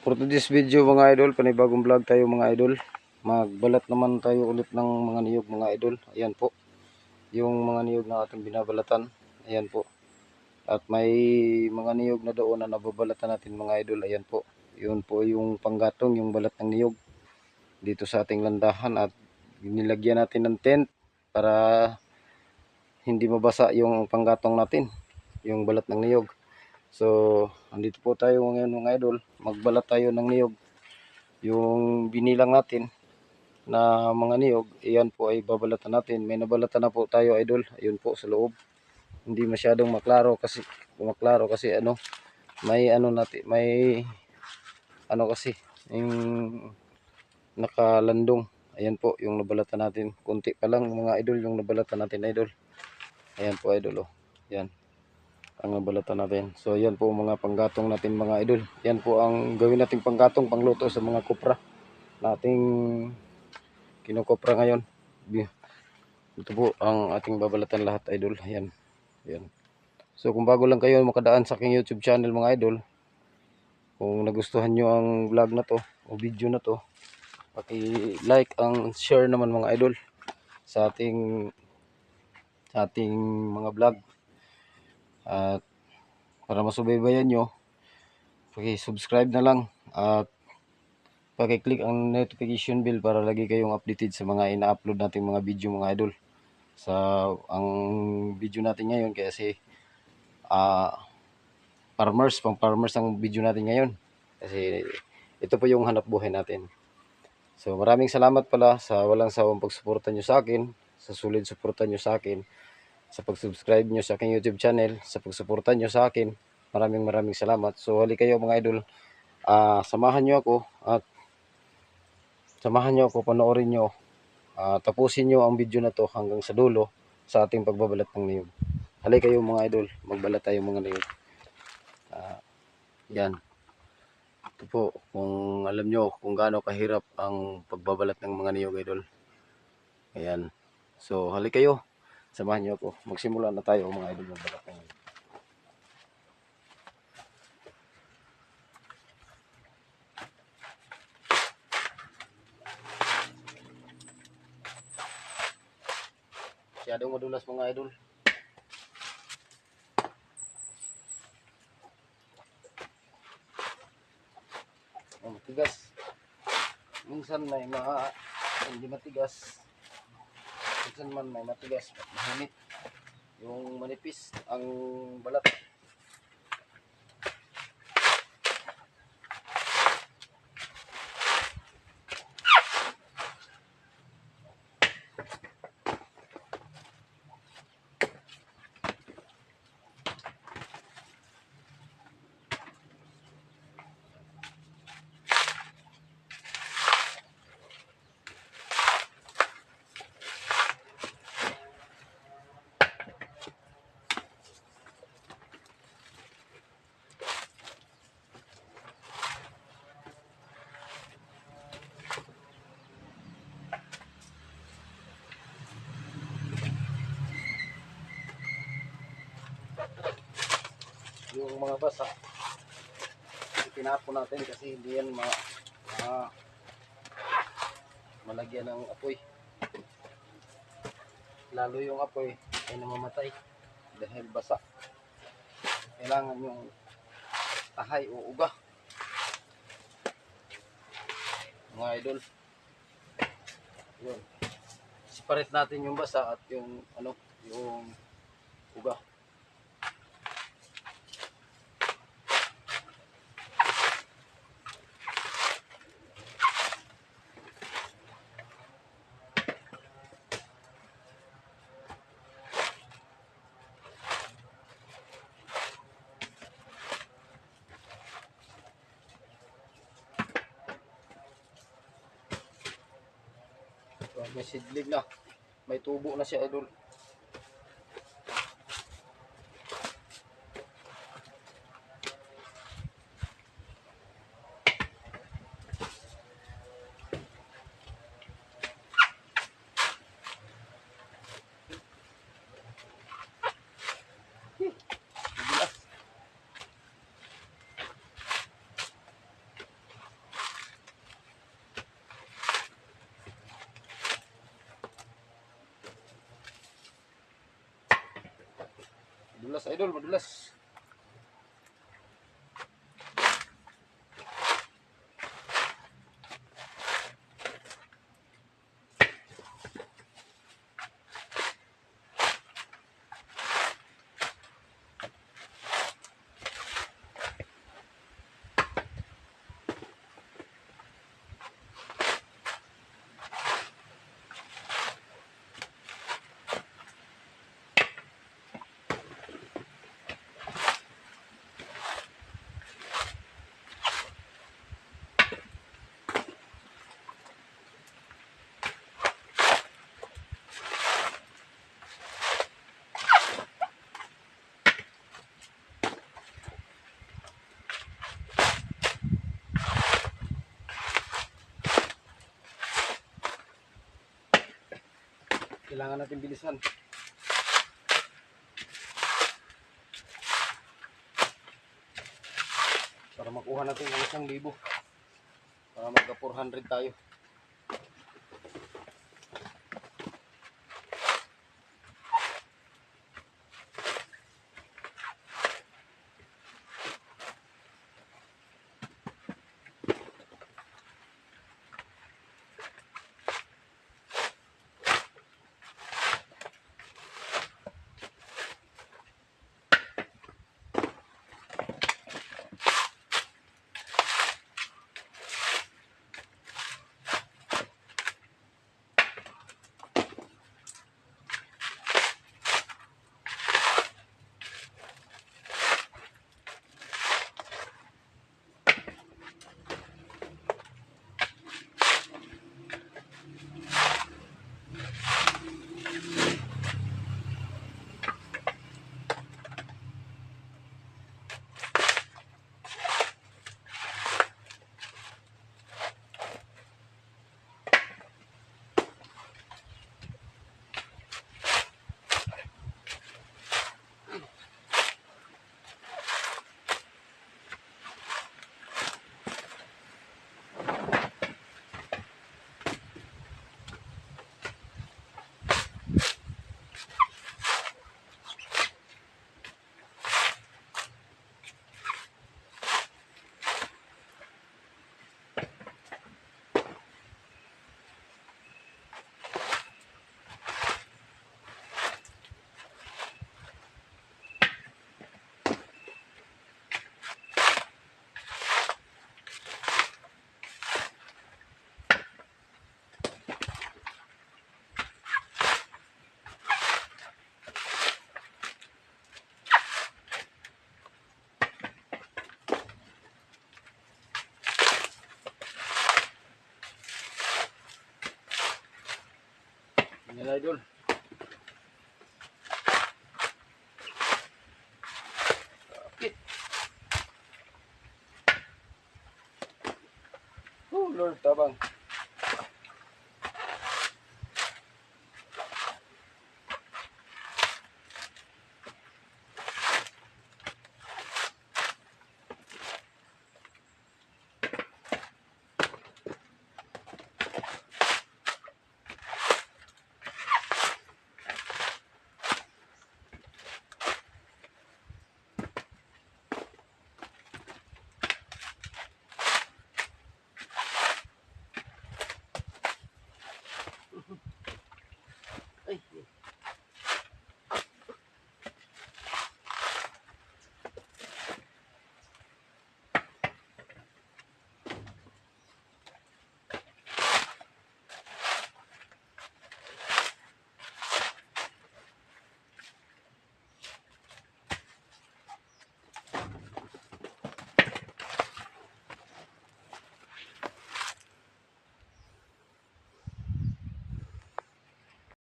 For today's video mga idol, panibagong vlog tayo mga idol. Magbalat naman tayo ulit ng mga niyog mga idol. Ayan po, yung mga niyog na ating binabalatan. Ayan po. At may mga niyog na doon na nababalatan natin mga idol. Ayan po. Yun po yung panggatong, yung balat ng niyog dito sa ating landahan. At nilagyan natin ng tent para hindi mabasa yung panggatong natin, yung balat ng niyog. So, andito po tayo ngayon mga idol. Magbalat tayo ng niyog. Yung binilang natin na mga niyog, iyan po ay babalatan natin. May nabalatan na po tayo idol. Ayun po sa loob. Hindi masyadong maklaro kasi ano, may ano natin, may ano kasi yung nakalandong. Ayan po yung nabalatan natin. Kunti pa lang mga idol yung nabalatan natin idol. Ayan po idol oh. Yan ang nabalatan natin. So yan po mga panggatong natin mga idol. Yan po ang gawin nating panggatong, pangluto sa mga kupra nating kinukopra ngayon. Ito po ang ating babalatan lahat idol. Ayan. Ayan. So kung bago lang kayo makadaan sa aking YouTube channel mga idol, kung nagustuhan nyo ang vlog na to o video na to, paki-like ang share naman mga idol sa ating mga vlog. At para masubaybayan nyo, paki-subscribe na lang at paki-click ang notification bell para lagi kayong updated sa mga ina-upload nating mga video mga idol. Sa ang video natin ngayon kasi pang farmers ang video natin ngayon kasi ito po yung hanap buhay natin. So maraming salamat pala sa walang sawang pagsuporta nyo sa akin, sa solid suporta nyo sa akin, sa pag-subscribe nyo sa aking YouTube channel, sa pagsuporta nyo sa akin. Maraming salamat. So hali kayo mga idol, samahan nyo ako at panoorin nyo, tapusin nyo ang video na to hanggang sa dulo sa ating pagbabalat ng niyog. Hali kayo mga idol, magbalat tayo mga niyog. Yan. Ito po, kung alam nyo kung gaano kahirap ang pagbabalat ng mga niyog idol. Ayan. So hali kayo, samahan nyo ako. Magsimula na tayo mga idol magbalat ng niyog. Masyadong madulas mga idol. Matigas. Minsan may hindi matigas. Minsan man may matigas at mahinit. Yung manipis ang balat. Yung mga basa itinapon natin kasi hindi yan malagyan ng apoy, lalo yung apoy ay namamatay dahil basa. Kailangan yung tahay o uga mga idol. Yun, separate natin yung basa at yung yung uga. May seedling na, may tubo na siya idol. Madulas idol, madulas. Kailangan natin bilisan. Para makuha natin ang 1,000. Para magka 400 tayo. Yan idol. Kapit. Oh Lord, tabang.